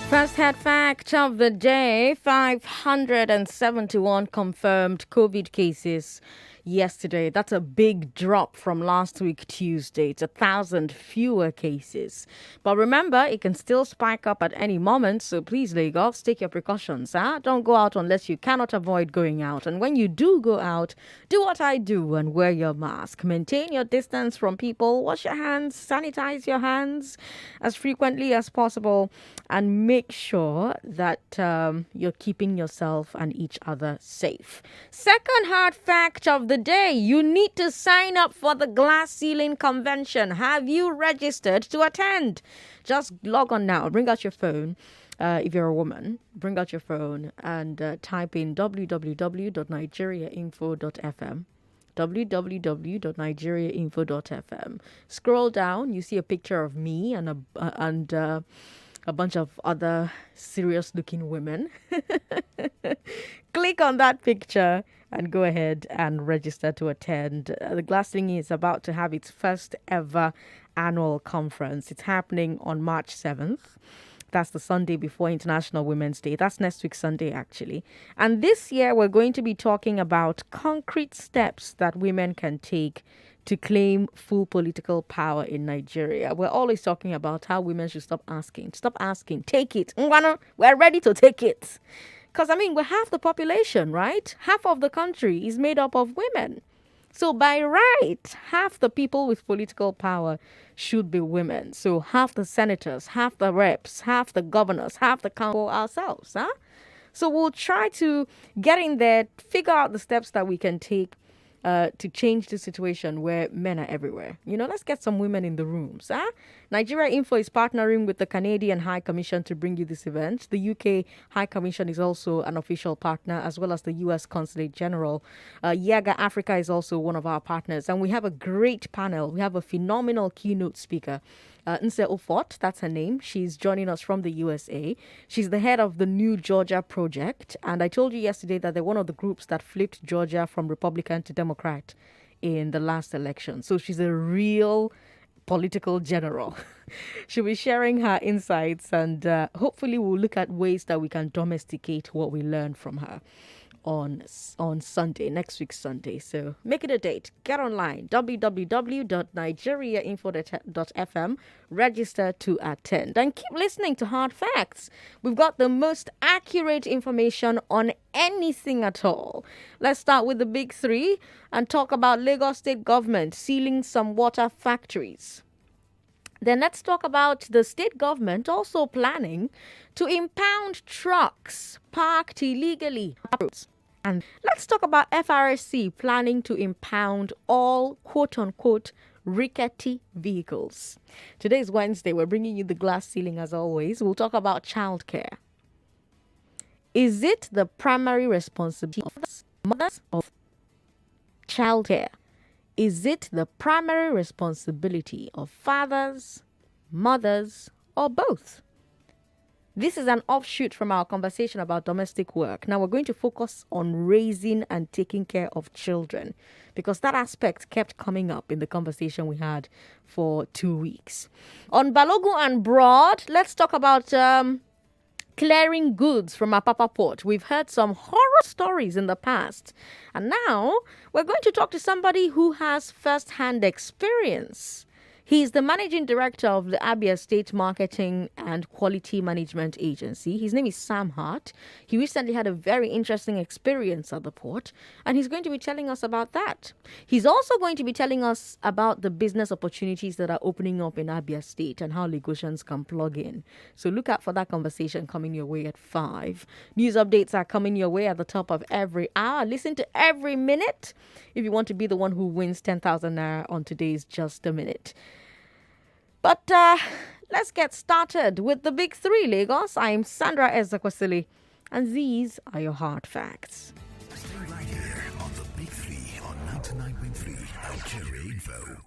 First head fact of the day: 571 confirmed COVID cases yesterday. That's a big drop from last week, Tuesday. It's 1,000 fewer cases. But remember, it can still spike up at any moment. So please, Lagos, take your precautions. Don't go out unless you cannot avoid going out. And when you do go out, do what I do and wear your mask. Maintain your distance from people. Wash your hands. Sanitize your hands as frequently as possible. And make sure that you're keeping yourself and each other safe. Second hard fact of the day: you need to sign up for the Glass Ceiling Convention. Have you registered to attend? Just log on now. Bring out your phone. If you're a woman, bring out your phone and type in www.nigeriainfo.fm. www.nigeriainfo.fm. Scroll down, you see a picture of me and a bunch of other serious looking women. Click on that picture and go ahead and register to attend. The Glass Ceiling is about to have its first ever annual conference. It's happening on March 7th. That's the Sunday before International Women's Day. That's next week Sunday, actually. And this year, we're going to be talking about concrete steps that women can take to claim full political power in Nigeria. We're always talking about how women should stop asking. Stop asking. Take it. We're ready to take it. Because, we're half the population, right? Half of the country is made up of women. So by right, half the people with political power should be women. So half the senators, half the reps, half the governors, half the council ourselves. So we'll try to get in there, figure out the steps that we can take to change the situation where men are everywhere. Let's get some women in the rooms. Nigeria Info is partnering with the Canadian High Commission to bring you this event. The UK High Commission is also an official partner, as well as the US Consulate General. Yaga Africa is also one of our partners. And we have a great panel. We have a phenomenal keynote speaker. Nse Ofot, that's her name. She's joining us from the USA. She's the head of the New Georgia Project. And I told you yesterday that they're one of the groups that flipped Georgia from Republican to Democrat in the last election. So she's a real political general. She'll be sharing her insights, and hopefully we'll look at ways that we can domesticate what we learned from her on Sunday, next week Sunday. So make it a date. Get online, www.nigeriainfo.fm. Register to attend. And keep listening to Hard Facts. We've got the most accurate information on anything at all. Let's start with the big three and talk about Lagos State government sealing some water factories. Then let's talk about the state government also planning to impound trucks parked illegally. And let's talk about FRSC planning to impound all quote-unquote rickety vehicles. Today is Wednesday. We're bringing you the glass ceiling as always. We'll talk about childcare. Is it the primary responsibility of mothers of childcare? Is it the primary responsibility of fathers, mothers, or both? This is an offshoot from our conversation about domestic work. Now we're going to focus on raising and taking care of children, because that aspect kept coming up in the conversation we had for 2 weeks. On Balogun and Broad, let's talk about clearing goods from Apapa port. We've heard some horror stories in the past, and now we're going to talk to somebody who has first-hand experience. He's the managing director of the Abia State Marketing and Quality Management Agency. His name is Sam Hart. He recently had a very interesting experience at the port, and he's going to be telling us about that. He's also going to be telling us about the business opportunities that are opening up in Abia State and how Lagosians can plug in. So look out for that conversation coming your way at 5. News updates are coming your way at the top of every hour. Listen to every minute if you want to be the one who wins 10,000 naira on today's Just a Minute. But let's get started with the big three, Lagos. I'm Sandra Ezekwesili, and these are your hard facts. Stay right here on the big three on 99.3 Nigeria Info.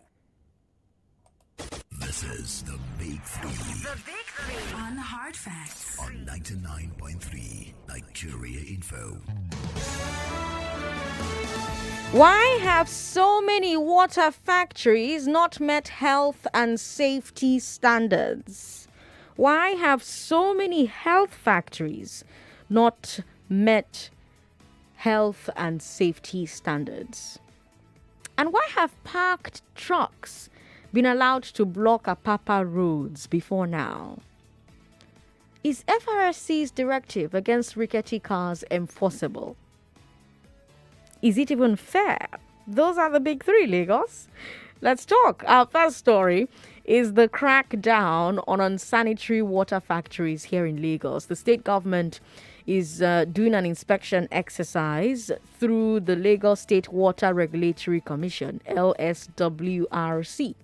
This is the big three. The big three on hard facts on 99.3 Nigeria Info. Why have so many water factories not met health and safety standards? Why have so many health factories not met health and safety standards? And why have parked trucks been allowed to block Apapa roads before now? Is FRSC's directive against rickety cars enforceable? Is it even fair? Those are the big three, Lagos. Let's talk. Our first story is the crackdown on unsanitary water factories here in Lagos. The state government is doing an inspection exercise through the Lagos State Water Regulatory Commission, LSWRC.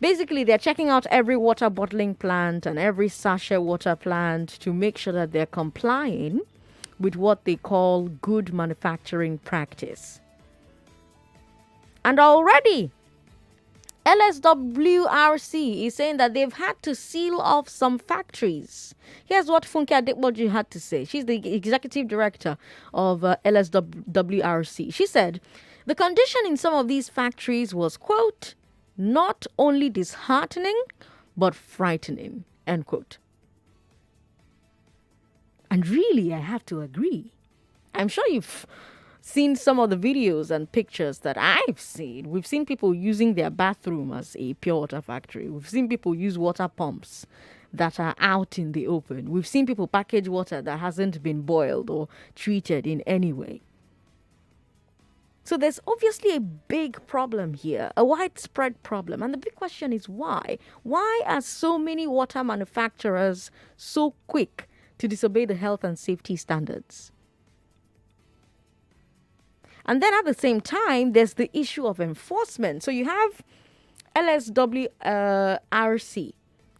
Basically, they're checking out every water bottling plant and every sachet water plant to make sure that they're complying with what they call good manufacturing practice. And already, LSWRC is saying that they've had to seal off some factories. Here's what Funke Adekboju had to say. She's the executive director of LSWRC. She said, the condition in some of these factories was, quote, not only disheartening, but frightening, end quote. And really, I have to agree. I'm sure you've seen some of the videos and pictures that I've seen. We've seen people using their bathroom as a pure water factory. We've seen people use water pumps that are out in the open. We've seen people package water that hasn't been boiled or treated in any way. So there's obviously a big problem here, a widespread problem. And the big question is why? Why are so many water manufacturers so quick to disobey the health and safety standards? And then at the same time, there's the issue of enforcement. So you have LSWRC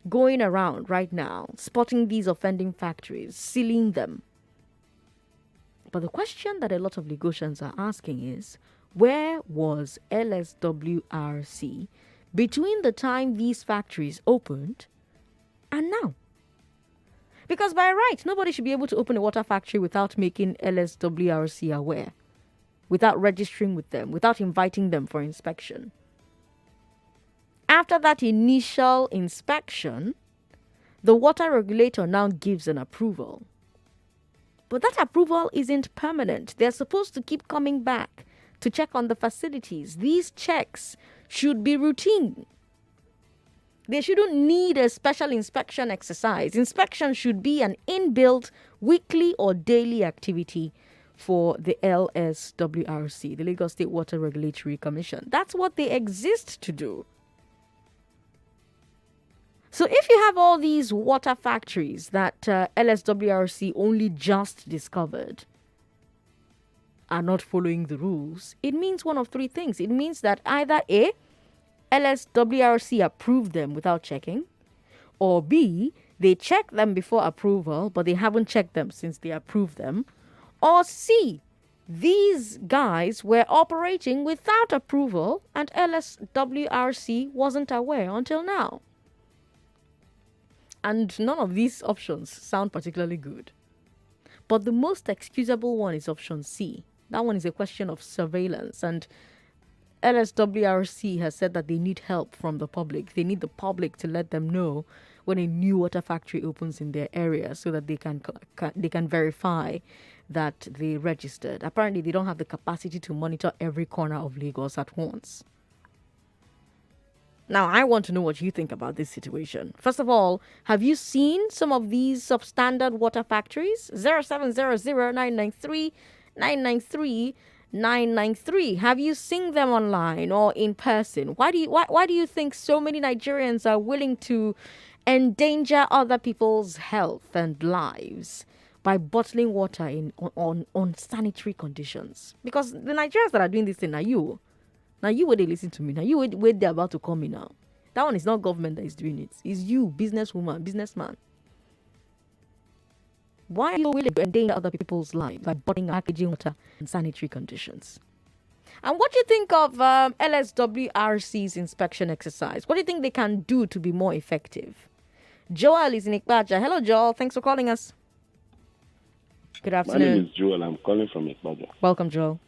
going around right now, spotting these offending factories, sealing them. But the question that a lot of Lagosians are asking is, where was LSWRC between the time these factories opened and now? Because by right, nobody should be able to open a water factory without making LSWRC aware, without registering with them, without inviting them for inspection. After that initial inspection, the water regulator now gives an approval. But that approval isn't permanent. They're supposed to keep coming back to check on the facilities. These checks should be routine. They shouldn't need a special inspection exercise. Inspection should be an inbuilt weekly or daily activity for the LSWRC, the Lagos State Water Regulatory Commission. That's what they exist to do. So if you have all these water factories that LSWRC only just discovered are not following the rules, it means one of three things. It means that either A, LSWRC approved them without checking, or B, they checked them before approval, but they haven't checked them since they approved them, or C, these guys were operating without approval and LSWRC wasn't aware until now. And none of these options sound particularly good. But the most excusable one is option C. That one is a question of surveillance. And LSWRC has said that they need help from the public. They need the public to let them know when a new water factory opens in their area so that they can verify that they registered. Apparently, they don't have the capacity to monitor every corner of Lagos at once. Now, I want to know what you think about this situation. First of all, have you seen some of these substandard water factories? 0700-993-993-993. Have you seen them online or in person? Why do you think so many Nigerians are willing to endanger other people's health and lives by bottling water in on sanitary conditions? Because the Nigerians that are doing this thing are you. Now you where they listen to me. Now you where they're about to come in now. That one is not government that is doing it. It's you, businesswoman, businessman. Why are you willing to endanger other people's lives by bottling packaging water in sanitary conditions? And what do you think of LSWRC's inspection exercise? What do you think they can do to be more effective? Joel is in Ikpaja. Hello, Joel. Thanks for calling us. Good afternoon. My name is Joel. I'm calling from Apapa. Welcome, Joel.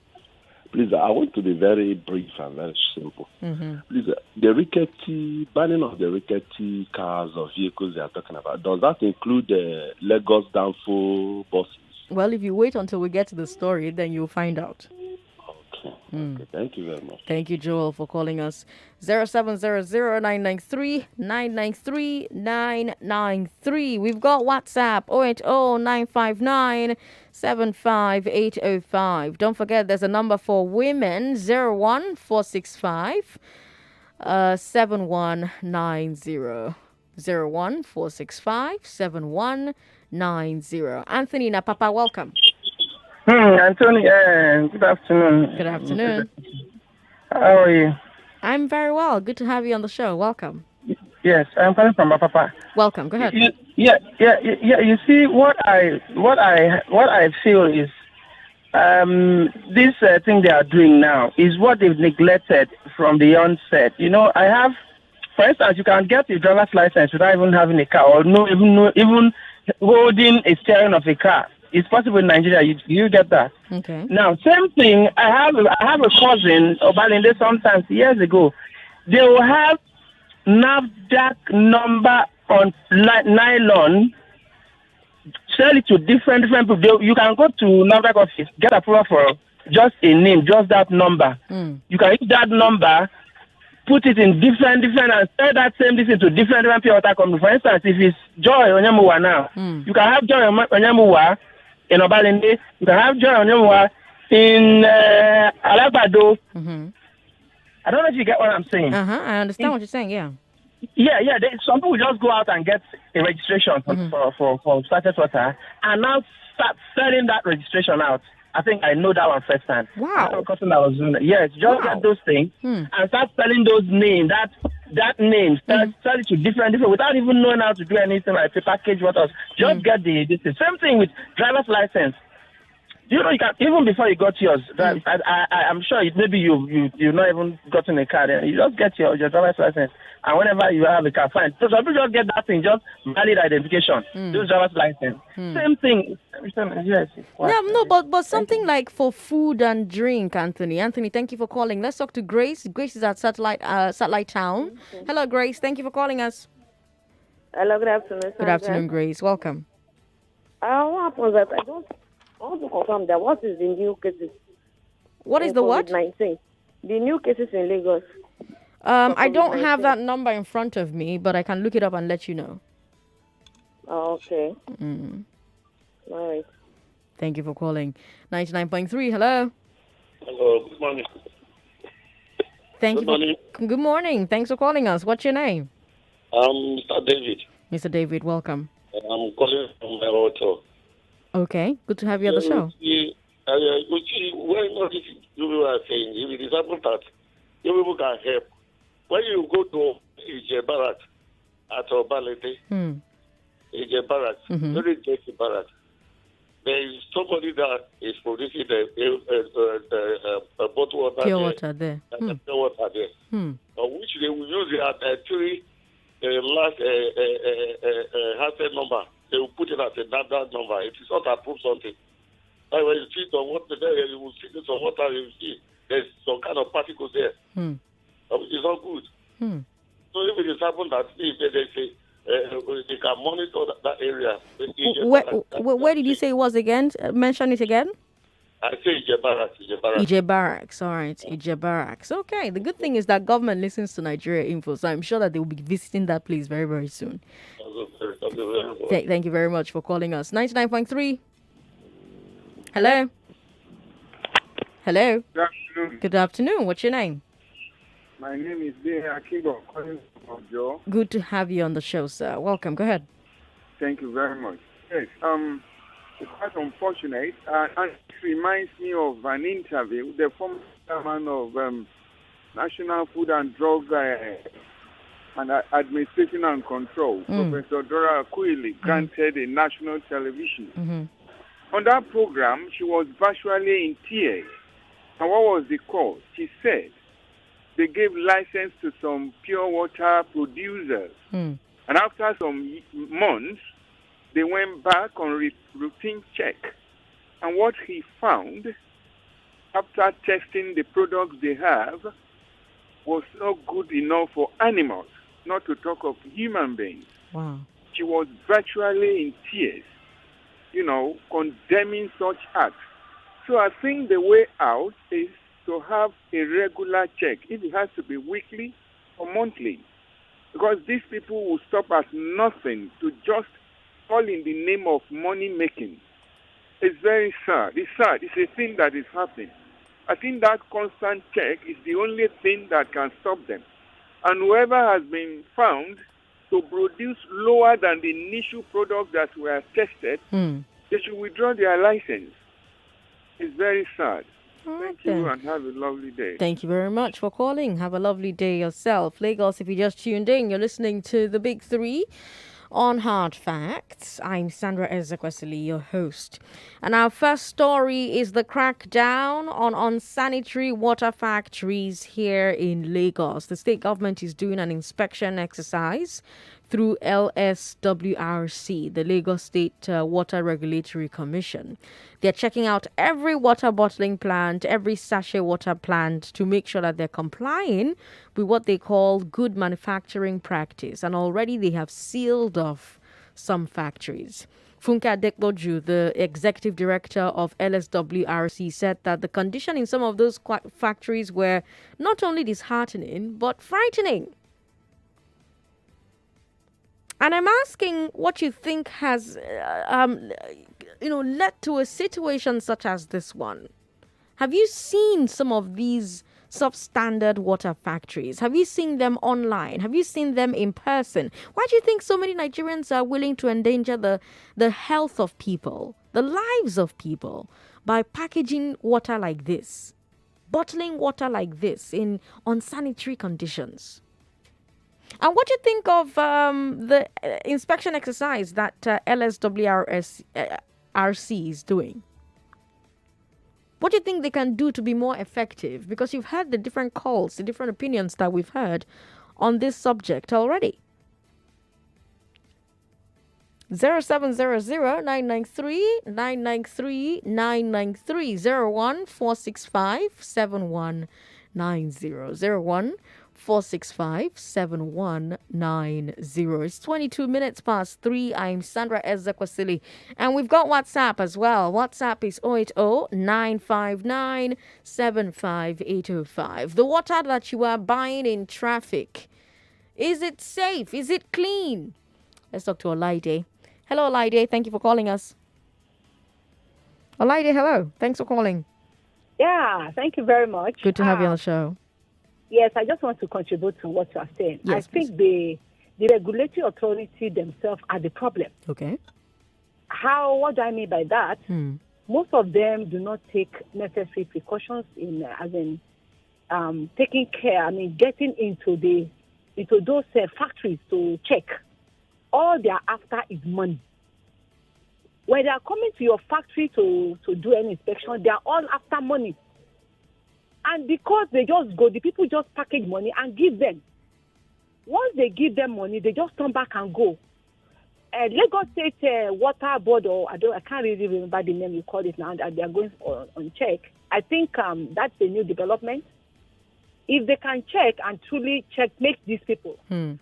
Please, I want to be very brief and very simple. Please, the rickety, banning of the rickety cars or vehicles they are talking about, does that include the Lagos Danfo buses? Well, if you wait until we get to the story, then you'll find out. Okay, thank you very much. Thank you, Joel, for calling us. 0700-993-993. We've got WhatsApp 080-959-75805. Don't forget, there's a number for women 01465 7190. 01465 7190. Anthony in Apapa, welcome. Anthony, good afternoon. Good afternoon. How are you? I'm very well. Good to have you on the show. Welcome. Yes, I'm calling from Apapa. Welcome. Go ahead. Yeah. You see, what I feel is this thing they are doing now is what they've neglected from the onset. You know, for instance, you can get a driver's license without even having a car or even holding a steering of a car. It's possible in Nigeria. You get that? Okay. Now, same thing. I have a cousin, Obalinde, sometimes years ago. They will have NAFDAC number on nylon, sell it to different people. You can go to NAFDAC office, get approval for just a name, just that number. You can use that number, put it in different, and sell that same thing to different pure water companies. For instance, if it's Joy Onyamuwa now, you can have Joy Onyamuwa in Obalinde, you can have Joy Onyamuwa in Alabado. I don't know if you get what I'm saying. I understand what you're saying, yeah. Yeah. Some people just go out and get a registration for started water and now start selling that registration out. I think I know that one first time. Wow. Yes, just get those things and start selling those names, that name, sell it to different without even knowing how to do anything like to package what else. Just get this. Same thing with driver's license. You know, you can even before you got yours. I'm sure maybe you've not even gotten a car. Then you just get your driver's license, and whenever you have a car, fine. So some people just get that thing, just valid identification, just driver's license. Same thing. Yes. No, but something like for food and drink, Anthony. Anthony, thank you for calling. Let's talk to Grace. Grace is at Satellite Town. Hello, Grace. Thank you for calling us. Hello, good afternoon. Sandra. Good afternoon, Grace. Welcome. What happens that I want to confirm that what is the new cases? What is the what? COVID-19. The new cases in Lagos. I don't have that number in front of me, but I can look it up and let you know. Oh, okay. All right. Thank you for calling. 99.3, hello. Hello, good morning. Good morning. Thanks for calling us. What's your name? Mr. David. Mr. David, welcome. I'm calling from my hotel. Okay, good to have you on the show. When not if you are saying, if it is happened that you people can help. When you go to Ije Barracks at Obalete, Ije Barracks, very dirty barracks, there is somebody that is producing a bottle water pure water there. Pure water there, which they will use it at three last handset number. They will put it as a NAFDAC number. It is not approved something. Like when you see some water there, you will see some water, you will see there's some kind of particles there. It's not good. So if it is happened that they can monitor that area. Where did you say it was again? Mention it again. I say Ije Barracks. Ije Barracks, all right. Ije Barracks. Okay, the good thing is that government listens to Nigeria Info, so I'm sure that they will be visiting that place very, very soon. Thank you very much for calling us. 99.3. Hello. Hello. Good afternoon. Good afternoon. What's your name? My name is Dehe Akibo, calling from Joe. Good to have you on the show, sir. Welcome. Go ahead. Thank you very much. Yes, it's quite unfortunate. And it reminds me of an interview with the former chairman of National Food and Drug and Administration and Control, Professor Dora Akuili, granted a national television. On that program, she was virtually in tears. And what was the cause? She said they gave license to some pure water producers. And after some months, they went back on routine check. And what he found after testing the products they have, was not good enough for animals, not to talk of human beings. Wow. She was virtually in tears, condemning such acts. So I think the way out is to have a regular check, if it has to be weekly or monthly, because these people will stop at nothing to just all in the name of money making. It's very sad. It's sad. It's a thing that is happening. I think that constant check is the only thing that can stop them. And whoever has been found to produce lower than the initial product that were tested, they should withdraw their license. It's very sad. Thank you and have a lovely day. Thank you very much for calling. Have a lovely day yourself. Lagos, if you just tuned in, you're listening to the Big Three on Hard Facts. I'm Sandra Ezekwesili, your host. And our first story is the crackdown on unsanitary water factories here in Lagos. The state government is doing an inspection exercise through LSWRC, the Lagos State Water Regulatory Commission. They're checking out every water bottling plant, every sachet water plant to make sure that they're complying with what they call good manufacturing practice. And already they have sealed off some factories. Funke Adekloju, the executive director of LSWRC, said that the condition in some of those factories were not only disheartening, but frightening. And I'm asking what you think has, led to a situation such as this one. Have you seen some of these substandard water factories? Have you seen them online? Have you seen them in person? Why do you think so many Nigerians are willing to endanger the health of people, the lives of people, by packaging water like this, bottling water like this in unsanitary conditions? And what do you think of the inspection exercise that LSWRC is doing? What do you think they can do to be more effective? Because you've heard the different calls, the different opinions that we've heard on this subject already. 0700-993-993-993-01-465-7190. 465-7190. It's 22 minutes past 3. I'm Sandra Ezekwesili. And we've got WhatsApp as well. WhatsApp is 080-959-75805. The water that you are buying in traffic, is it safe? Is it clean? Let's talk to Olaide. Hello, Olaide. Thank you for calling us. Olaide, hello. Thanks for calling. Yeah, thank you very much. Good to have you on the show. Yes, I just want to contribute to what you are saying. Yes, I think the regulatory authority themselves are the problem. Okay. What do I mean by that? Most of them do not take necessary precautions taking care, getting into those factories to check. All they are after is money. When they are coming to your factory to do an inspection, they are all after money. And because they just go, the people just package money and give them. Once they give them money, they just turn back and go. Lagos State Water Board, I can't really remember the name you call it now, that they are going on check. I think that's a new development. If they can check and truly make these people, and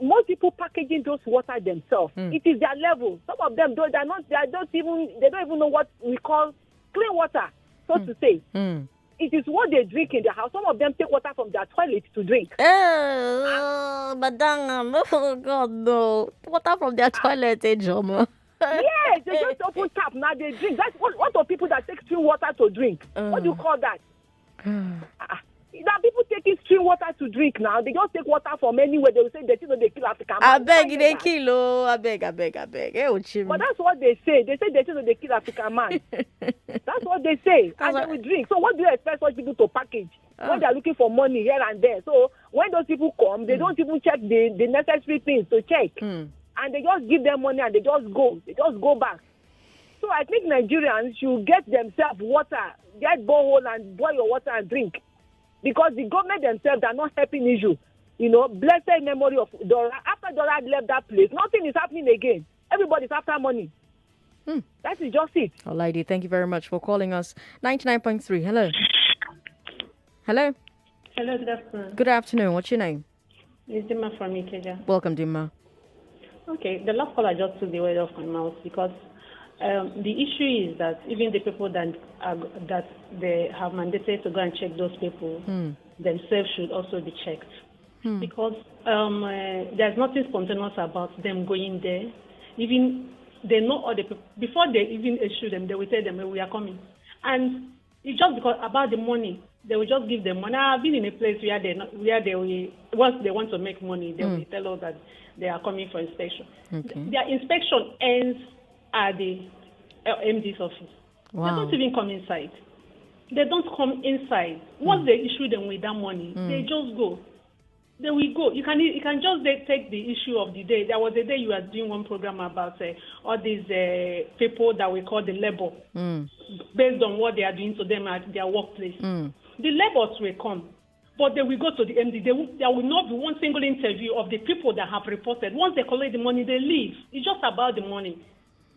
most people packaging those water themselves, it is their level. Some of them they don't even know what we call clean water, so to say. It is what they drink in their house. Some of them take water from their toilet to drink. Madam, oh God, no. Water from their toilet, Joma. Yes, they just open tap, now they drink. That's what are people that take stream water to drink? What do you call that? There are people taking stream water to drink now. They just take water from anywhere. They will say they kill African man. I beg, they kill. I beg. But that's what they say. They say they kill African man. That's what they say. And they will drink. So what do you expect such people to package? When they are looking for money here and there. So when those people come, they don't even check the necessary things to check. And they just give them money and they just go. They just go back. So I think Nigerians should get themselves water. Get borehole and boil your water and drink. Because the government themselves are not helping issue. Blessed memory of Dora. After Dora left that place, nothing is happening again. Everybody's after money. That is just it. All lady, thank you very much for calling us. 99.3. Hello. Hello. Hello, good afternoon. Good afternoon. What's your name? It's Dima from Ikeja. Welcome, Dimma. Okay, the last caller just took the word off my mouth because the issue is that even the people that they have mandated to go and check those people themselves should also be checked. Because there's nothing spontaneous about them going there. Even they know all the people, before they even issue them, they will tell them, we are coming. And it's just because about the money, they will just give them money. I've been in a place where they will, once they want to make money, they will tell us that they are coming for inspection. Okay. Their inspection ends at the MD's office. Wow. They don't even come inside. They don't come inside. Once they issue them with that money, they just go. They will go. You can just take the issue of the day. There was a day you were doing one program about all these people that we call the labor, based on what they are doing to them at their workplace. The laborers will come, but they will go to the MD. There will not be one single interview of the people that have reported. Once they collect the money, they leave. It's just about the money.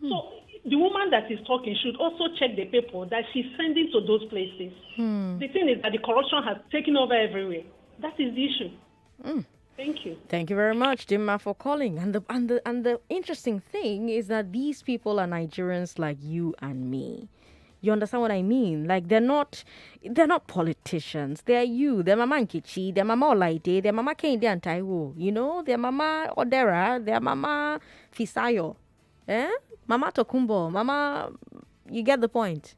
So the woman that is talking should also check the people that she's sending to those places. The thing is that the corruption has taken over everywhere. That is the issue. Thank you. Thank you very much, Dimma, for calling. And the interesting thing is that these people are Nigerians like you and me. You understand what I mean? Like they're not politicians. They're you. They're Mama Nkichi. They're Mama Olaide. They're Mama Kehinde and Taiwo. You know, they're Mama Odera. They're Mama Fisayo. Mama Tokumbo. Mama, you get the point.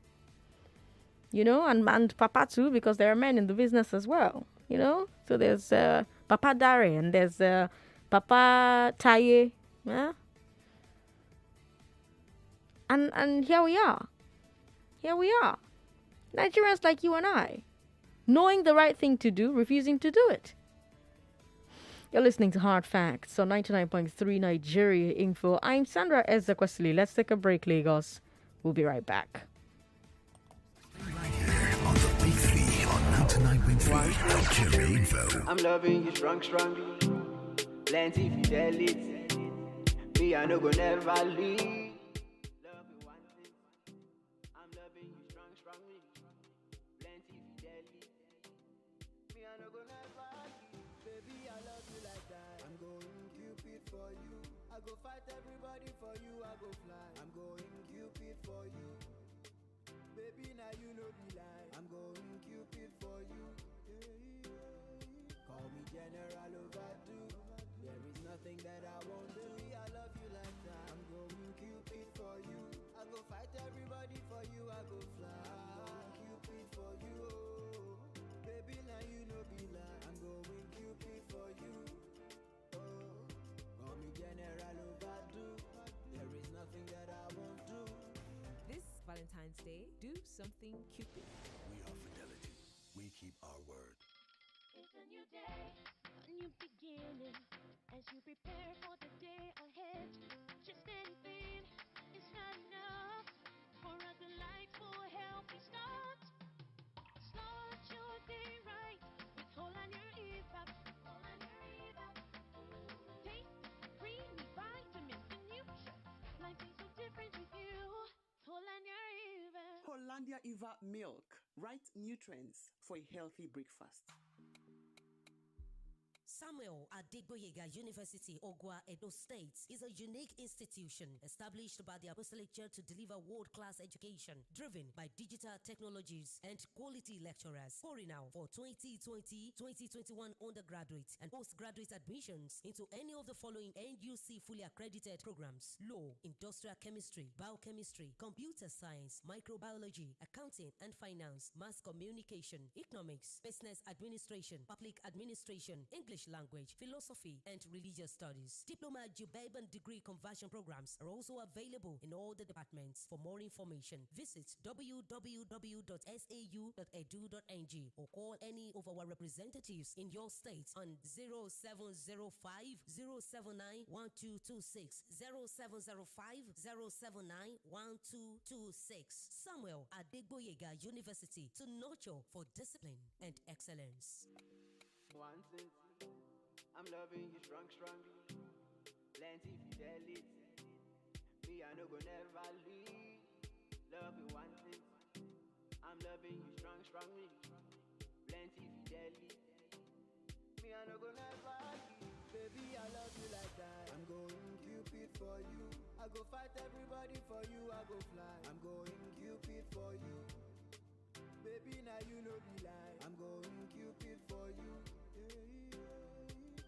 You know, and Papa too, because there are men in the business as well. You know, so there's Papa Dare and there's Papa Taye. Yeah. And here we are. Here we are. Nigerians like you and I, knowing the right thing to do, refusing to do it. You're listening to Hard Facts on 99.3 Nigeria Info. I'm Sandra Ezekwesili. Let's take a break, Lagos. We'll be right back. Right here on the Big Three on 99.3 Nigeria Info. I'm loving you strongly. Plenty fidelity. Me, I no go never leave. Everybody for you, I go fly. I'm going Cupid for you. Baby, now you know be lie. I'm going Cupid for you. Call me General Overdue. There is nothing that I won't do. I love you like that. I'm going Cupid for you. I go fight everybody for you. I go fly. Cupid for you. Baby, now you know be lie. I'm going Cupid for you. Call me General Overdue. There is nothing that I won't do. This Valentine's Day, do something Cupid. We are fidelity. We keep our word. It's a new day, a new beginning. As you prepare for the day ahead, just anything is not enough for a delightful, healthy start. Start your day right with Holland your EVAP. Taste creamy vitamins and nutrients. Life is so different with you. Hollandia Eva. Hollandia Eva milk. Right nutrients for a healthy breakfast. Samuel Adegboyega University, Ogwa, Edo State, is a unique institution established by the Apostolic Church to deliver world-class education driven by digital technologies and quality lecturers. Hurry now for 2020-2021 undergraduate and postgraduate admissions into any of the following NUC fully accredited programs: Law, Industrial Chemistry, Biochemistry, Computer Science, Microbiology, Accounting and Finance, Mass Communication, Economics, Business Administration, Public Administration, English Language, Philosophy, and Religious Studies. Diploma, JUBEB, and degree conversion programs are also available in all the departments. For more information, visit www.sau.edu.ng or call any of our representatives in your state on 0705 079 1226, 0705 079 1226. Samuel Adegboyega University, to nurture for discipline and excellence. I'm loving you strongly. Plenty fidelity. Me, I no no go never leave. Love you one thing. I'm loving you strongly. Plenty fidelity. Me I no go never leave. Baby, I love you like that. I'm going Cupid for you. I go fight everybody for you. I go fly. I'm going Cupid for you. Baby, now you know be lie. I'm going Cupid for you.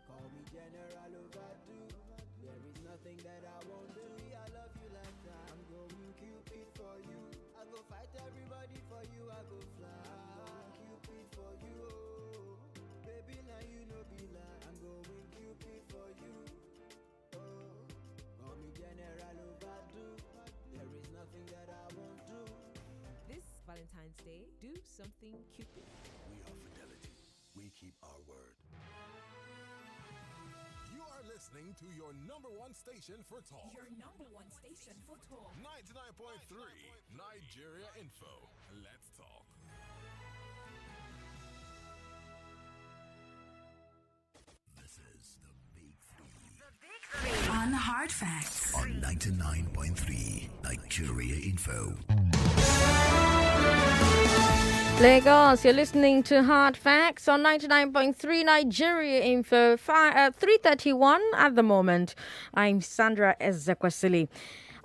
Call me General Overdue. There is nothing that I won't do. I love you like that. I'm going Cupid for you. I go fight everybody for you. I go fly. Cupid for you. Baby, now you know be lie. I'm going Cupid for you. Call me General Overdue. There is nothing that I won't do. This Valentine's Day, do something Cupid. We are fidelity. We keep our word. You are listening to your number one station for talk. Your number one station for talk. 99.3 Nigeria Info. Let's talk. This is the Big Three. On Hard Facts. On 99.3 Nigeria Info. Lagos, you're listening to Hard Facts on 99.3 Nigeria Info, 3:31 at the moment. I'm Sandra Ezekwesili.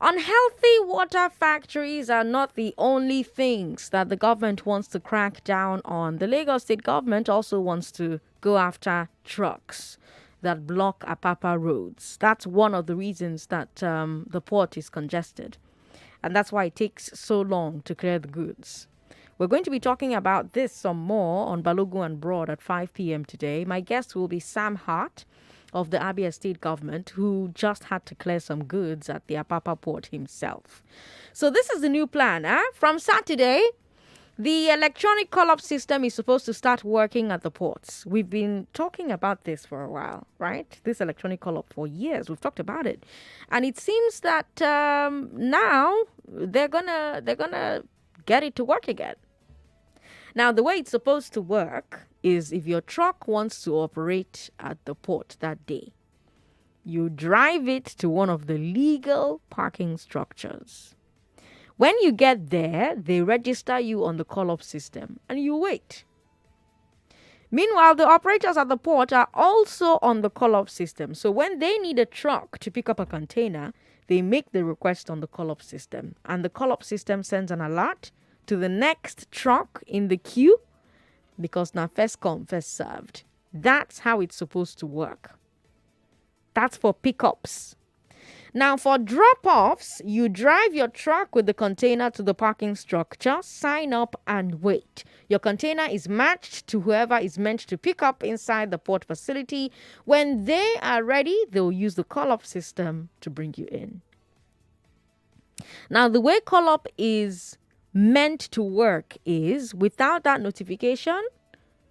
Unhealthy water factories are not the only things that the government wants to crack down on. The Lagos state government also wants to go after trucks that block Apapa roads. That's one of the reasons that the port is congested. And that's why it takes so long to clear the goods. We're going to be talking about this some more on Balogun and Broad at 5 p.m. today. My guest will be Sam Hart of the Abia State Government, who just had to clear some goods at the Apapa port himself. So this is the new plan. From Saturday, the electronic call-up system is supposed to start working at the ports. We've been talking about this for a while, right? This electronic call-up for years. We've talked about it. And it seems that now they're gonna get it to work again. Now, the way it's supposed to work is if your truck wants to operate at the port that day, you drive it to one of the legal parking structures. When you get there, they register you on the call-up system and you wait. Meanwhile, the operators at the port are also on the call-up system. So when they need a truck to pick up a container, they make the request on the call-up system. And the call-up system sends an alert to the next truck in the queue, because now first come, first served. That's how it's supposed to work. That's for pickups. Now for drop-offs, you drive your truck with the container to the parking structure, sign up and wait. Your container is matched to whoever is meant to pick up inside the port facility. When they are ready, they'll use the call-up system to bring you in. Now the way call-up is meant to work is, without that notification,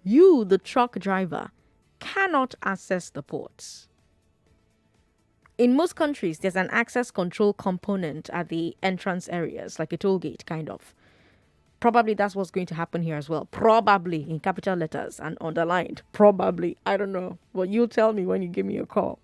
you, the truck driver, cannot access the ports. In most countries, there's an access control component at the entrance areas, like a toll gate, kind of. Probably that's what's going to happen here as well. Probably, in capital letters and underlined. Probably. I don't know. But you'll tell me when you give me a call.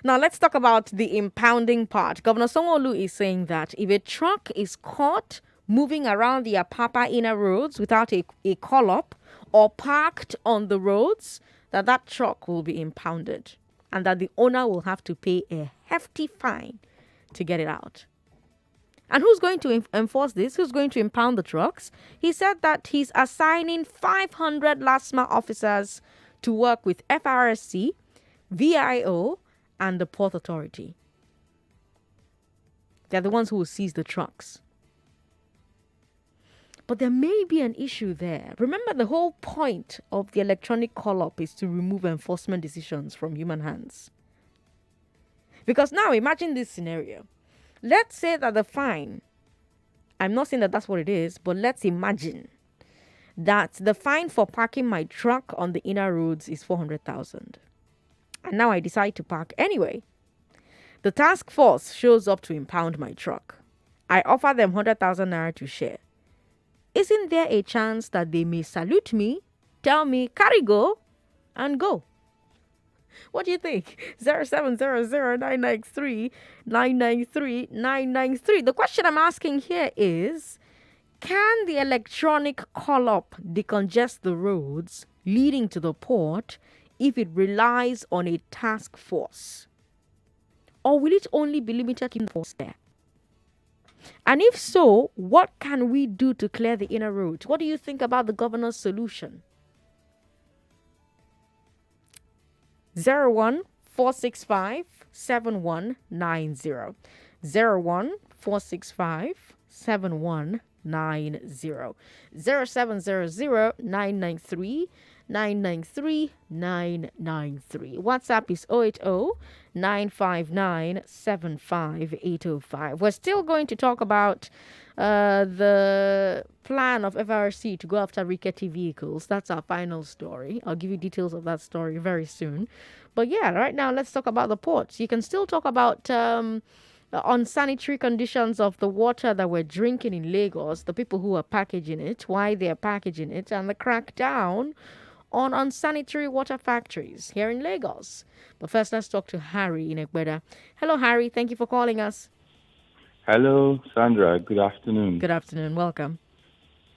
Now, let's talk about the impounding part. Governor Sanwo-Olu is saying that if a truck is caught moving around the Apapa inner roads without a call-up or parked on the roads, that truck will be impounded and that the owner will have to pay a hefty fine to get it out. And who's going to enforce this? Who's going to impound the trucks? He said that he's assigning 500 LASMA officers to work with FRSC, VIO, and the Port Authority. They're the ones who will seize the trucks. But there may be an issue there. Remember, the whole point of the electronic call-up is to remove enforcement decisions from human hands. Because now, imagine this scenario. Let's say that the fine, I'm not saying that that's what it is, but let's imagine that the fine for parking my truck on the inner roads is 400,000. And now I decide to park anyway. The task force shows up to impound my truck. I offer them 100,000 naira to share. Isn't there a chance that they may salute me, tell me, carry go, and go? What do you think? 0700-993-993-993. The question I'm asking here is, can the electronic call-up decongest the roads leading to the port if it relies on a task force? Or will it only be limited to force there? And if so, what can we do to clear the inner roads? What do you think about the governor's solution? 014657190. 014657190. 0700-993-993-993. WhatsApp is 080-959-75805. We're still going to talk about the plan of FRSC to go after rickety vehicles. That's our final story. I'll give you details of that story very soon. But yeah, right now let's talk about the ports. You can still talk about unsanitary conditions of the water that we're drinking in Lagos, the people who are packaging it, why they are packaging it, and the crackdown on unsanitary water factories here in Lagos. But first, let's talk to Harry in Egbeda. Hello, Harry. Thank you for calling us. Hello, Sandra. Good afternoon. Good afternoon. Welcome.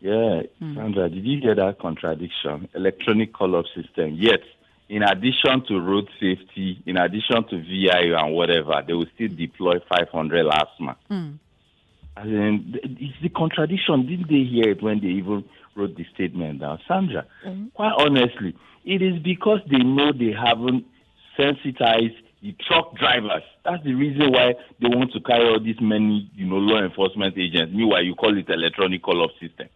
Yeah, Sandra, did you hear that contradiction? Electronic call-up system. Yet, in addition to road safety, in addition to VIO and whatever, they will still deploy 500 last month. It's the contradiction. Didn't they hear it when they even wrote the statement down? Sandra, quite honestly, it is because they know they haven't sensitized the truck drivers. That's the reason why they want to carry all these many, law enforcement agents. Meanwhile, you call it electronic call-up system.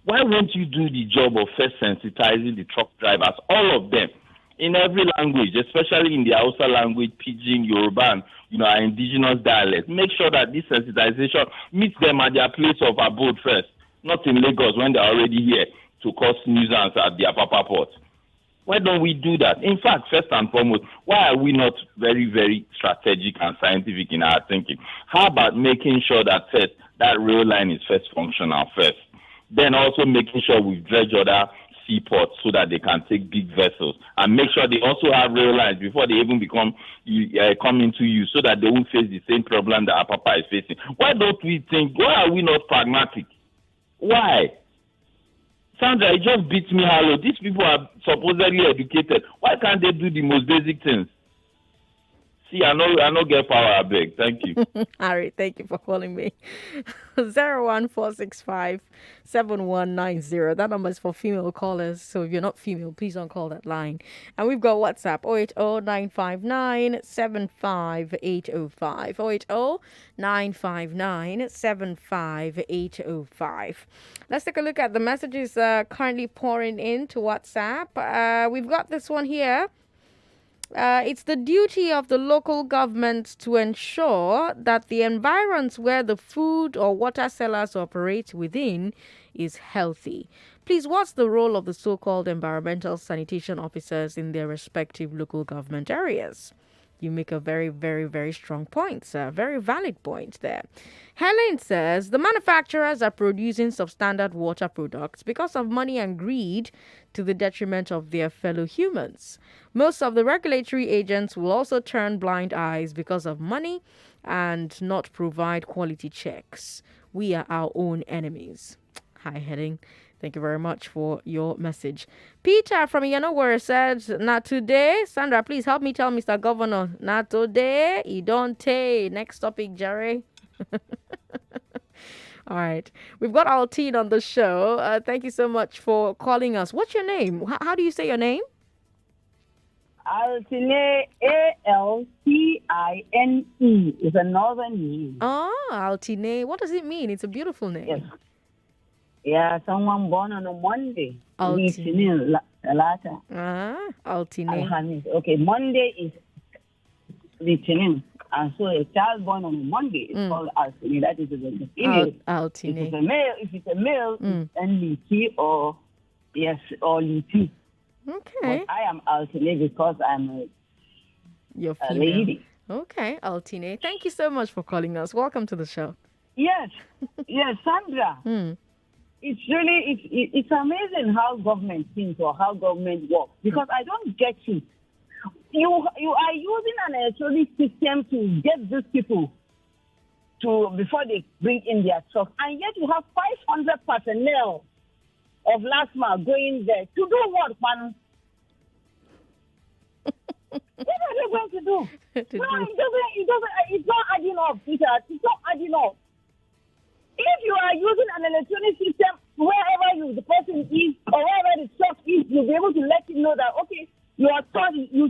Why won't you do the job of first sensitizing the truck drivers, all of them, in every language, especially in the Hausa language, Pidgin, Yoruba, and our indigenous dialects? Make sure that this sensitization meets them at their place of abode first, not in Lagos when they're already here to cause nuisance at the Apapa port. Why don't we do that? In fact, first and foremost, why are we not very, very strategic and scientific in our thinking? How about making sure that first, that rail line is first functional first? Then also making sure we've dredged other seaports so that they can take big vessels, and make sure they also have rail lines before they even come into use, so that they won't face the same problem that Apapa is facing. Why don't we think? Why are we not pragmatic? Why? Sandra, it just beats me hollow. These people are supposedly educated. Why can't they do the most basic things? See, I know get power, I beg. Thank you. Harry, thank you for calling me. 014657190. That number is for female callers. So if you're not female, please don't call that line. And we've got WhatsApp 080-959-75805. 080-959-75805. Let's take a look at the messages currently pouring in to WhatsApp. We've got this one here. It's the duty of the local government to ensure that the environs where the food or water sellers operate within is healthy. Please, what's the role of the so-called environmental sanitation officers in their respective local government areas? You make a very, very, very strong point, sir. Very valid point there. Helen says the manufacturers are producing substandard water products because of money and greed to the detriment of their fellow humans. Most of the regulatory agents will also turn blind eyes because of money and not provide quality checks. We are our own enemies. Hi, Heading. Thank you very much for your message. Peter from Yanowere said, not today. Sandra, please help me tell Mr. Governor, not today. He don't take. Next topic, Jerry. All right. We've got Altine on the show. Thank you so much for calling us. What's your name? How do you say your name? Altine, Altine is a northern name. Oh, Altine. What does it mean? It's a beautiful name. Yes. Yeah, someone born on a Monday. Altine. Talata. Altine. Alhamis. Okay, Monday is Litinin. And so a child born on a Monday is called Altine. That is the female. Altine. If it's a male, it's Liti or Liti. Okay. But I am Altine because I'm a lady. Okay, Altine. Thank you so much for calling us. Welcome to the show. Yes, Sandra. It's really it's amazing how government thinks or how government works, because I don't get it. you are using an electronic system to get these people to before they bring in their truck, and yet you have 500 personnel of last mile going there to do what, man? What are they going to do? It's not adding up, Peter. It's not adding up. If you are using an electronic system wherever the person is or wherever the truck is, you'll be able to let him know that, okay, your turn, it will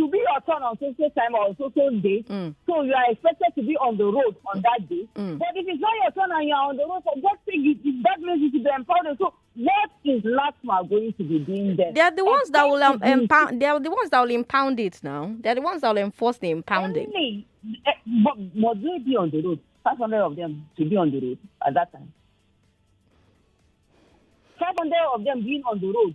be your turn on social time or social day. So you are expected to be on the road on that day. But if it's not your turn and you're on the road, for God's sake, that means you should be empowered. So what is LASMA going to be doing there? They are the ones that will impound. They are the ones that will impound it now. They are the ones that will enforce the impounding. But must they be on the road? 500 of them to be on the road at that time. 500 of them being on the road.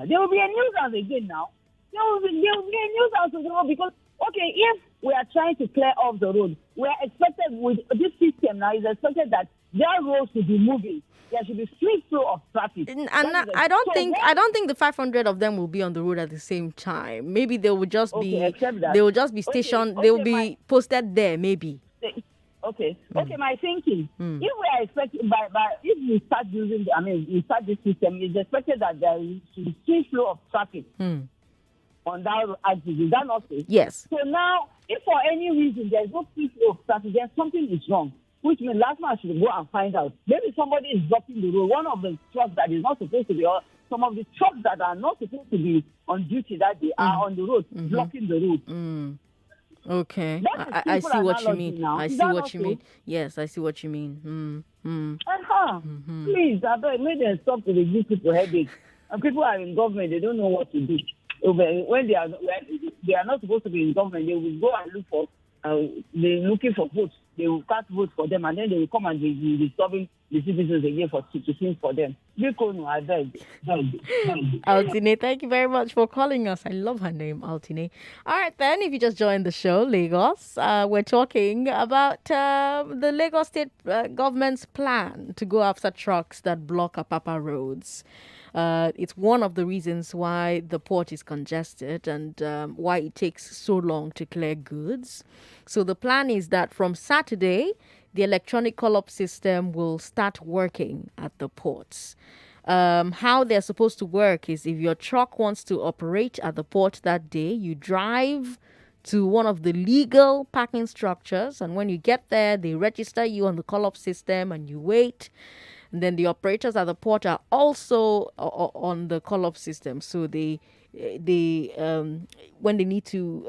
There will be a nuisance again now. There will be a nuisance on the road because, okay, if we are trying to clear off the road, we are expected with this system now, it's expected that their roads should be moving. There should be free flow of traffic. And I don't think the 500 of them will be on the road at the same time. Maybe they will just be stationed. They will be posted there. Maybe. Okay, my thinking. If we are expecting, if we start using, we start this system, it's expected that there should be free flow of traffic on that axis. Is that not so? Yes. So now, if for any reason there is no free flow of traffic, then something is wrong, which means last man should go and find out. Maybe somebody is blocking the road. One of the trucks that is not supposed to be, or some of the trucks that are not supposed to be on duty that day are on the road, blocking the road. Okay, I see what you mean. I see what you mean. Yes, I see what you mean. Please, I beg, make them stop to give people headache. And people are in government; they don't know what to do. When they are not supposed to be in government, they will go and look for. They're looking for votes. They will cast votes for them, and then they will come and they will be disturbing the citizens again for citizens for them. I beg. Altine, thank you very much for calling us. I love her name, Altine. All right, then, if you just joined the show, Lagos, we're talking about the Lagos State government's plan to go after trucks that block Apapa roads. It's one of the reasons why the port is congested and why it takes so long to clear goods. So the plan is that from Saturday, the electronic call-up system will start working at the ports. How they're supposed to work is if your truck wants to operate at the port that day, you drive to one of the legal parking structures, and when you get there, they register you on the call-up system and you wait. And then the operators at the port are also on the call-up system. So they when they need to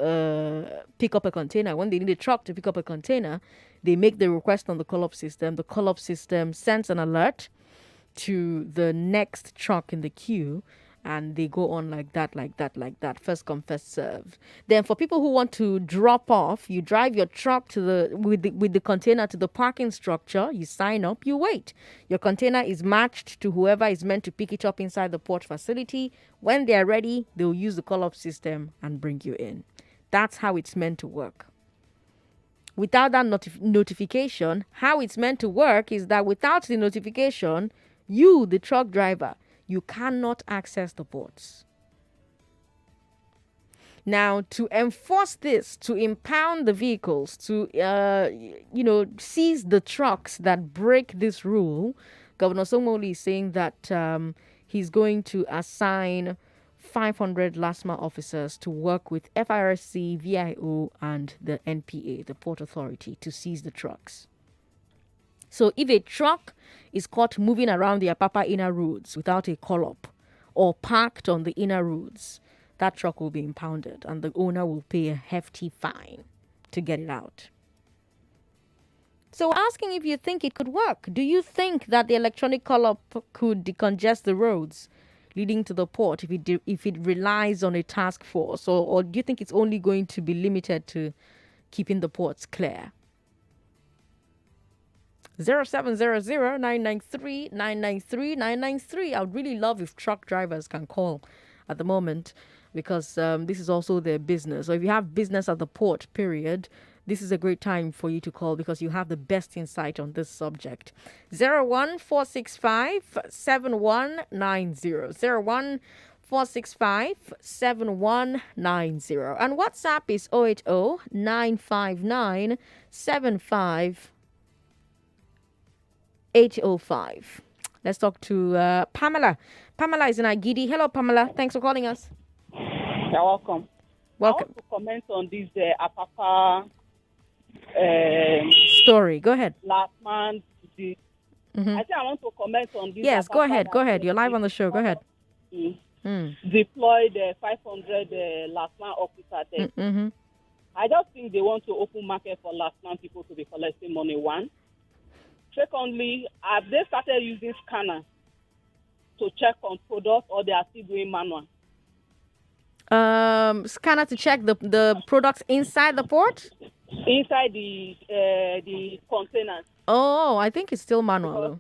pick up a container, when they need a truck to pick up a container, they make the request on the call-up system. The call-up system sends an alert to the next truck in the queue, and they go on like that. First come, first serve. Then for people who want to drop off, you drive your truck with the container to the parking structure. You sign up, you wait. Your container is matched to whoever is meant to pick it up inside the port facility. When they are ready, they'll use the call-up system and bring you in. That's how it's meant to work. Without that notification, how it's meant to work is that without the notification, you, the truck driver, you cannot access the ports. Now, to enforce this, to impound the vehicles, to seize the trucks that break this rule, Governor Somoli is saying that he's going to assign 500 LASMA officers to work with FRSC, VIO, and the NPA, the Port Authority, to seize the trucks. So if a truck is caught moving around the Apapa inner roads without a call-up or parked on the inner roads, that truck will be impounded and the owner will pay a hefty fine to get it out. So asking if you think it could work. Do you think that the electronic call-up could decongest the roads leading to the port if it relies on a task force? Or do you think it's only going to be limited to keeping the ports clear? 0700-993-993-993. I would really love if truck drivers can call at the moment, because this is also their business. So if you have business at the port, period, this is a great time for you to call because you have the best insight on this subject. 01465-7190. 014657190. And WhatsApp is 080-959-75805. Let's talk to Pamela. Pamela is in Agidi. Hello, Pamela. Thanks for calling us. You're welcome. Welcome. I want to comment on this Apapa story. Go ahead. Last month. Mhm. I think I want to comment on this. Yes, go Apapa ahead. Go ahead. You're live on the show. Go ahead. Deployed 500 last man officer there. Mm-hmm. I just think they want to open market for last man people to be collecting money. One. Secondly, have they started using scanners to check on products, or they are still doing manual? Scanner to check the products inside the port? Inside the containers. Oh, I think it's still manual though.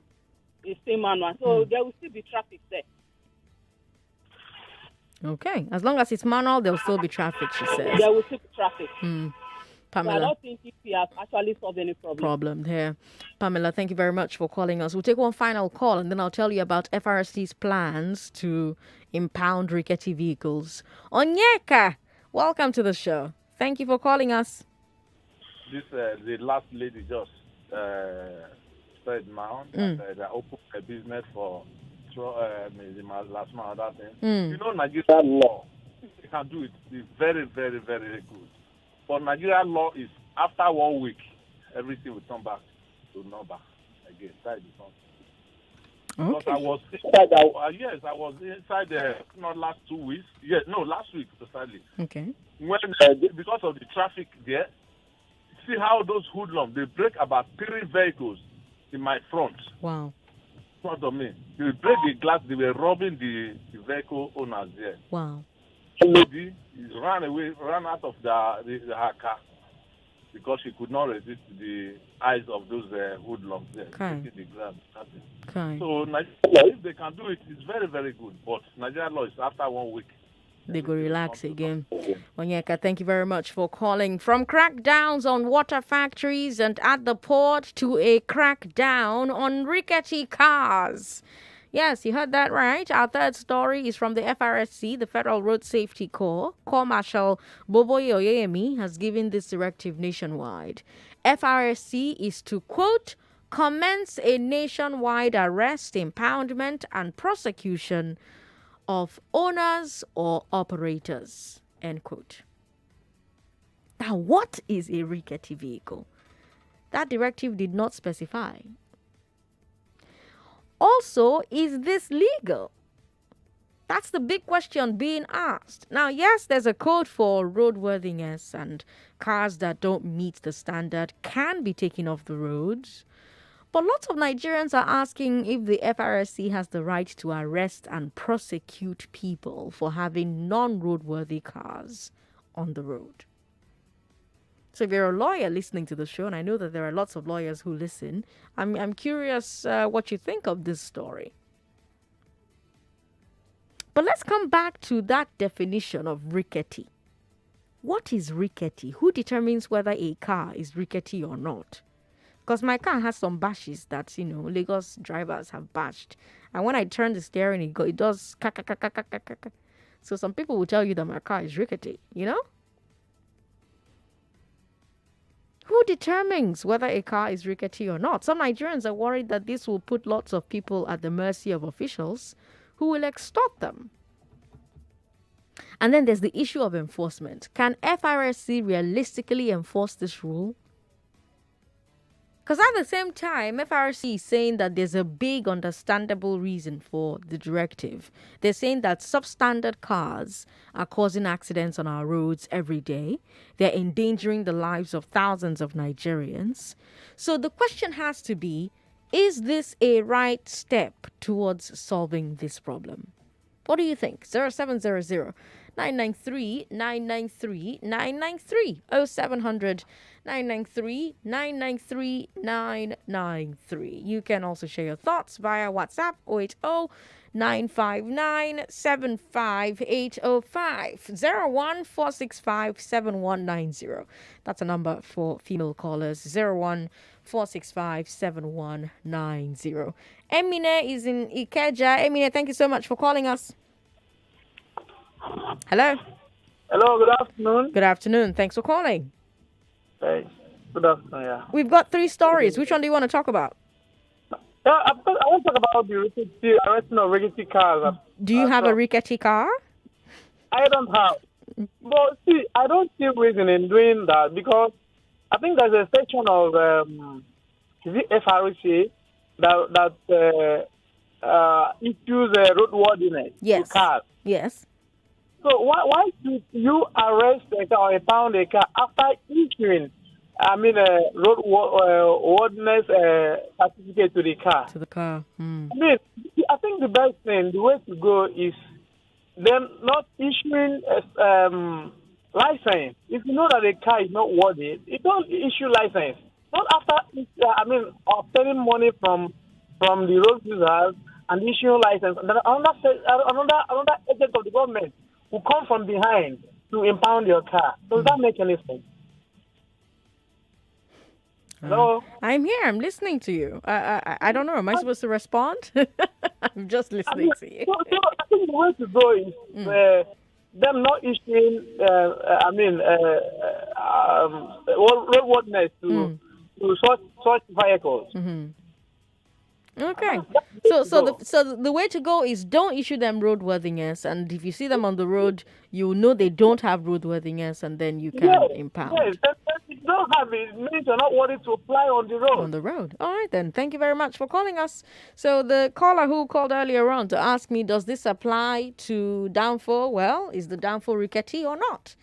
It's still manual. So there will still be traffic there. Okay. As long as it's manual, there will still be traffic, she says. There will still be traffic. Pamela. So I don't think we have actually solved any problem. There. Pamela, thank you very much for calling us. We'll take one final call and then I'll tell you about FRSC's plans to impound rickety vehicles. Onyeka, welcome to the show. Thank you for calling us. This the last lady just said now that they opened a business for last month, that thing. You know, Nigerian law, they can do it. It's very, very, very good. But Nigerian law is after 1 week, everything will turn back to number again. That is something. Because I was inside. I was inside not last 2 weeks. Last week precisely. Okay. When because of the traffic there, see how those hoodlums, they break about 3 vehicles in my front. Wow. In front of me. They break the glass. They were robbing the vehicle owners there. Wow. Lady ran out of her car because she could not resist the eyes of those hoodlums there. Taking the glass. So Nigeria, if they can do it, it's very, very good. But Nigerian law is after 1 week. They go relax again. Onyeka, thank you very much for calling. From crackdowns on water factories and at the port to a crackdown on rickety cars. Yes, you heard that right. Our third story is from the FRSC, the Federal Road Safety Corps. Corps Marshal Boboye Oyeyemi has given this directive nationwide. FRSC is to, quote, commence a nationwide arrest, impoundment, and prosecution of owners or operators, end quote. Now, what is a rickety vehicle? That directive did not specify. Also, is this legal? That's the big question being asked. Now, yes, there's a code for roadworthiness, and cars that don't meet the standard can be taken off the roads. But lots of Nigerians are asking if the FRSC has the right to arrest and prosecute people for having non-roadworthy cars on the road. So if you're a lawyer listening to the show, and I know that there are lots of lawyers who listen, I'm curious what you think of this story. But let's come back to that definition of rickety. What is rickety? Who determines whether a car is rickety or not? Because my car has some bashes that, Lagos drivers have bashed. And when I turn the steering, it does ka-ka-ka-ka-ka-ka-ka. So some people will tell you that my car is rickety, Who determines whether a car is rickety or not? Some Nigerians are worried that this will put lots of people at the mercy of officials who will extort them. And then there's the issue of enforcement. Can FRSC realistically enforce this rule? Because at the same time, FRC is saying that there's a big understandable reason for the directive. They're saying that substandard cars are causing accidents on our roads every day. They're endangering the lives of thousands of Nigerians. So the question has to be, is this a right step towards solving this problem? What do you think? 0700 993 993 993 0700 993 993 993. You can also share your thoughts via WhatsApp 080 959 75805 01465 7190. That's a number for female callers 01465 7190. Emine is in Ikeja. Emine, thank you so much for calling us. Hello. Hello, good afternoon. Good afternoon. Thanks for calling. Hey, good afternoon, yeah. We've got 3 stories. Which one do you want to talk about? Yeah, I want to talk about the rickety, arresting of rickety cars. Do you have a rickety car? I don't have. But see, I don't see reason in doing that because I think there's a section of is it FRSC that issues roadworthiness to cars. Yes. So why should you arrest a car or impound a car after issuing, roadworthiness certificate to the car? To the car. I think the best thing, the way to go is them not issuing license. If you know that a car is not worthy, you don't issue license. Not after, obtaining money from the road users and issuing license. And then another agent of the government will come from behind to impound your car. Does that make any sense? Hello? I'm here. I'm listening to you. I don't know. Am I supposed to respond? I'm just listening to you. So I think the way to go is them not issuing, roadworthiness to such vehicles. Okay. So the way to go is don't issue them roadworthiness, and if you see them on the road, you know they don't have roadworthiness, and then you can impound. Yes, if you don't have it, it means you're not worthy to fly on the road. On the road. All right, then. Thank you very much for calling us. So the caller who called earlier on to ask me, does this apply to downfall? Well, is the downfall rickety or not?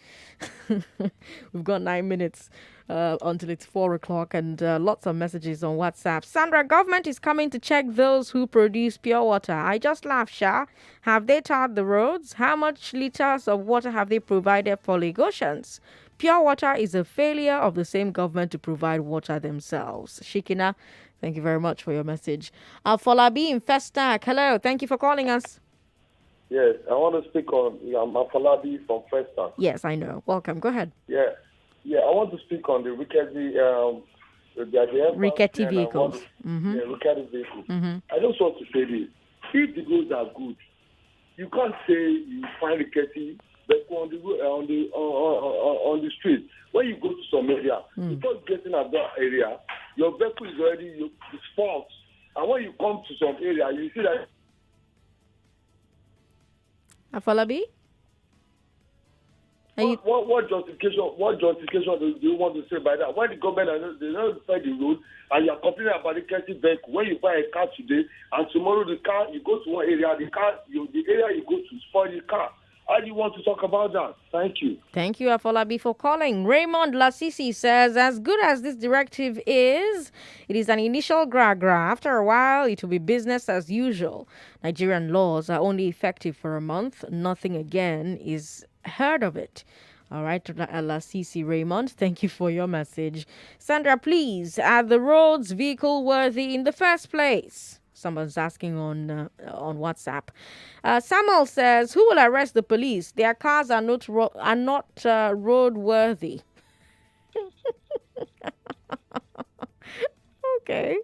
We've got 9 minutes until it's 4 o'clock, and lots of messages on WhatsApp. Sandra, government is coming to check those who produce pure water. I just laughed, Sha. Have they tarred the roads? How much liters of water have they provided for Lagosians? Pure water is a failure of the same government to provide water themselves. Shikina, thank you very much for your message. Folabi in Festac, hello. Thank you for calling us. Yes, I want to speak on. I'm Afalabi from Festa. Yes, I know. Welcome. Go ahead. Yeah, I want to speak on the rickety, rickety vehicles. Rickety vehicles. Mm-hmm. I just want to say this: if the roads are good, you can't say you find rickety vehicle on the street. When you go to some area, before getting at that area, your vehicle is already it's fault, and when you come to some area, you see that. Afolabi? What justification do you want to say by that? When the government they don't find the road and you are complaining about the rickety vehicle, when you buy a car today and tomorrow the car you go to one area, the area you go to spoil the car. How do you want to talk about that? Thank you. Thank you, Afolabi, for calling. Raymond Lasisi says, as good as this directive is, it is an initial gra-gra. After a while, it will be business as usual. Nigerian laws are only effective for a month. Nothing again is heard of it. All right, Lasisi Raymond, thank you for your message. Sandra, please, are the roads vehicle worthy in the first place? Someone's asking on WhatsApp. Samuel says, who will arrest the police? Their cars are not roadworthy. Okay.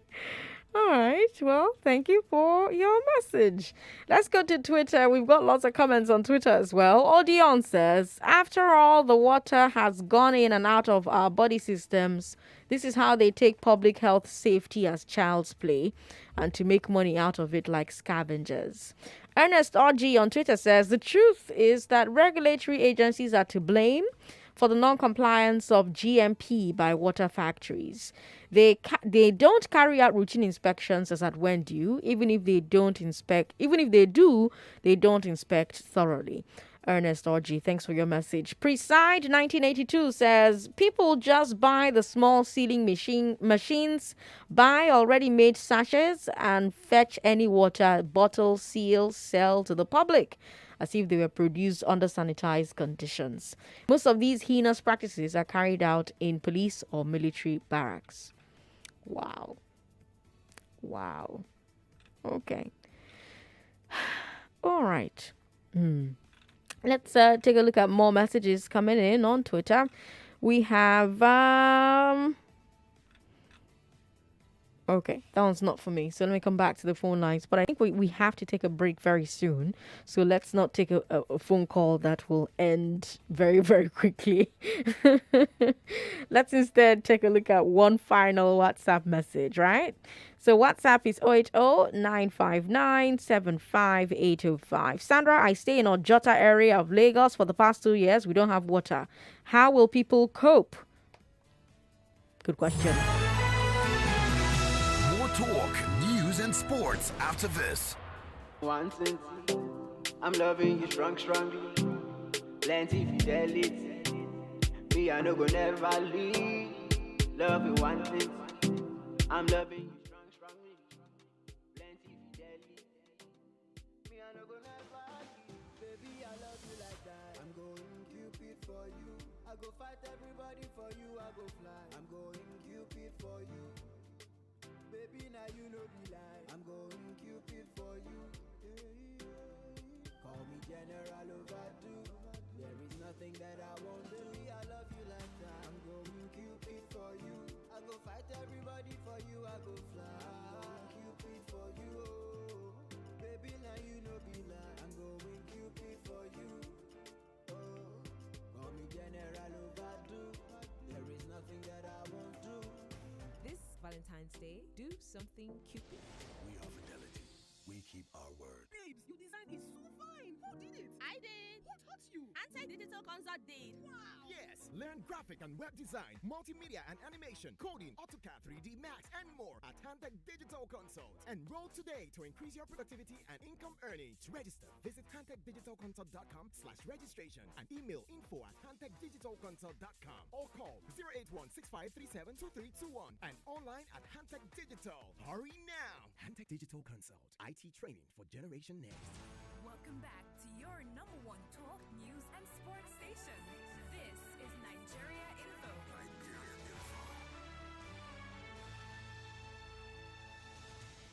All right. Well, thank you for your message. Let's go to Twitter. We've got lots of comments on Twitter as well. Odion says, after all the water has gone in and out of our body systems, this is how they take public health safety as child's play and to make money out of it like scavengers. Ernest RG on Twitter says, the truth is that regulatory agencies are to blame for the non-compliance of GMP by water factories. They don't carry out routine inspections as at when due. Even if they do, they don't inspect thoroughly. Ernest Orji, thanks for your message. Preside 1982 says, people just buy the small sealing machines, buy already made sachets, and fetch any water, bottle, seal, sell to the public as if they were produced under sanitized conditions. Most of these heinous practices are carried out in police or military barracks. Wow. Okay. All right. Let's take a look at more messages coming in on Twitter. We have Okay, that one's not for me. So let me come back to the phone lines. But I think we have to take a break very soon. So let's not take a phone call that will end very, very quickly. Let's instead take a look at one final WhatsApp message, right? So WhatsApp is 080-959-75805. Sandra, I stay in Ojota area of Lagos for the past 2 years. We don't have water. How will people cope? Good question. More talk, news, and sports after this. One thing, I'm loving you strongly. Plenty fidelity. Me, I no go never leave. Love you one thing, I'm loving you strongly. Plenty fidelity. Me, I no go never leave. Baby, I love you like that. I'm going Cupid for you. I go fight everybody for you. I go fly. I'm going Cupid for you. Baby, now you know be lie. I'm going Cupid for you. Call me General Overdue. There is nothing that I won't do. I love you like that. I'm going Cupid for you. I go fight everybody for you. I go fly. Cupid for you. Baby, now you know be lie. I'm going Cupid for you. Call me General Overdue. There is nothing that I won't do. This Valentine's Day, do something cupid. We are Fidelity. We keep our word. Babes, your design is so fine. Who did it? I did. Who taught you? Digital Consult did. Wow. Yes, learn graphic and web design, multimedia and animation, coding, AutoCAD, 3D Max, and more at Hantech Digital Consult. Enroll today to increase your productivity and income earnings. To register, visit hantechdigitalconsult.com/registration and email info@hantechdigitalconsult.com or call 081-6537-2321 and online at Hantech Digital. Hurry now! Hantech Digital Consult, IT training for Generation Next. Welcome back to your number one talk, news, and sports station. This is Nigeria Info.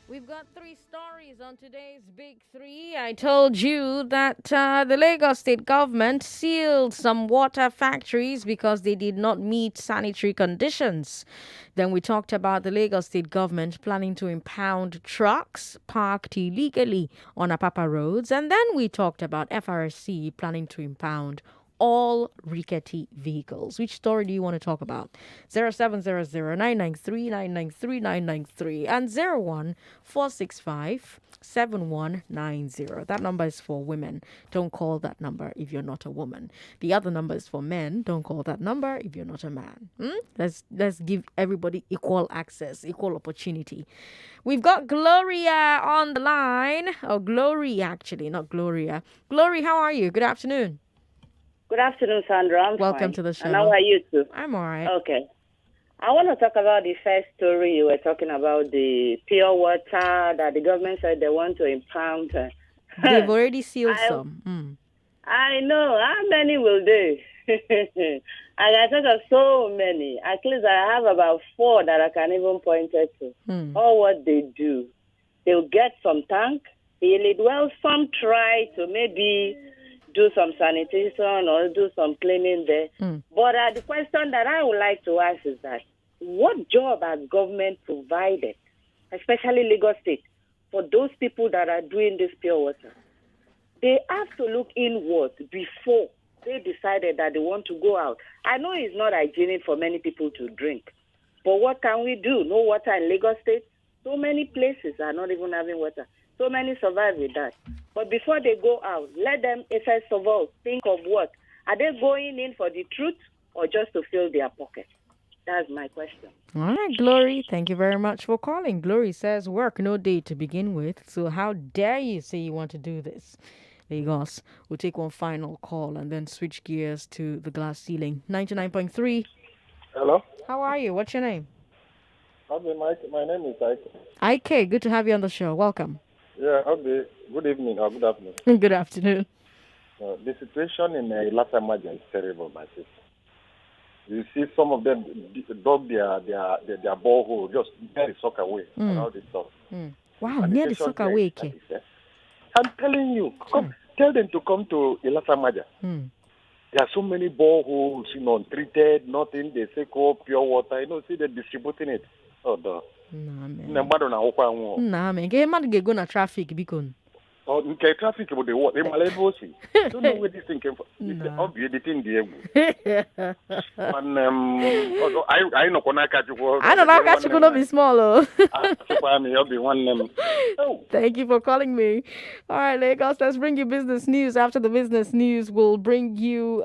We've got 3 stories on today's Big 3. I told you that the Lagos state government sealed some water factories because they did not meet sanitary conditions. Then we talked about the Lagos state government planning to impound trucks parked illegally on Apapa roads. And then we talked about FRSC planning to impound all rickety vehicles. Which story do you want to talk about? 0700-993-993-993 and 01465-7190. That number is for women. Don't call that number if you're not a woman. The other number is for men. Don't call that number if you're not a man. Let's give everybody equal access, equal opportunity. We've got Gloria on the line. Oh, Glory, actually, not Gloria. Glory, how are you? Good afternoon. Good afternoon, Sandra. I'm Welcome fine. to the show. And how are you too? I'm all right. Okay. I want to talk about the first story you were talking about, the pure water that the government said they want to impound. They've already sealed some. I know. How many will they? And I thought of so many. At least I have about 4 that I can even point it to. All what they do. They'll get some tank. Some try to maybe do some sanitation or do some cleaning there. But the question that I would like to ask is that what job has government provided, especially Lagos State, for those people that are doing this pure water? They have to look inward before they decided that they want to go out. I know it's not hygienic for many people to drink, but what can we do? No water in Lagos State? So many places are not even having water. So many survive with that. But before they go out, let them, first of all, think of what. Are they going in for the truth or just to fill their pocket? That's my question. All right, Glory. Thank you very much for calling. Glory says work no day to begin with. So how dare you say you want to do this? Lagos. We'll take one final call and then switch gears to the glass ceiling. 99.3. Hello? How are you? What's your name? Okay, my name is Ike. Ike, good to have you on the show. Welcome. Yeah, okay. Good evening or good afternoon. Good afternoon. The situation in Lasamaja is terrible, my sister. You see some of them dug their borehole just near the soccer way and all this stuff. Wow, near the soccer way, okay. I'm telling you, tell them to come to Lasamaja. There are so many boreholes, untreated, nothing. They say, pure water. See, they're distributing it. Oh, no. Nah, man. Na mmadụ na-awụkwa anwụ. Nah, man. Nke mmadụ ga-ego na traffic biko. Oh, nke traffic bụ the what? Ịmala ebe o si. Don't know where this thing came from. Ọ bụ editing dị egwu. Nwanne m, anyị nọkwa n'aka Chukwu. I know that Chukwu no be small, oh. Thank you for calling me. All right, Lagos, let's bring you business news. After the business news, we'll bring you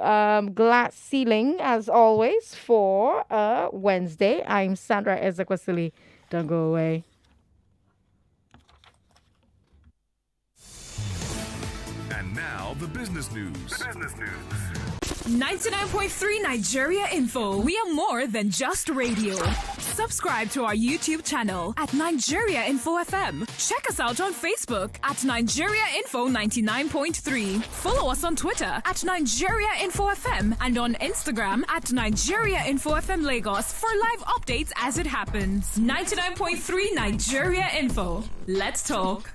glass ceiling, as always, for Wednesday. I'm Sandra Ezekwesili. Don't go away. And now the business news. 99.3 Nigeria Info. We are more than just radio. Subscribe to our YouTube channel at Nigeria Info FM. Check us out on Facebook at Nigeria Info 99.3. Follow us on Twitter at Nigeria Info FM and on Instagram at Nigeria Info FM Lagos for live updates as it happens. 99.3 Nigeria Info. Let's talk.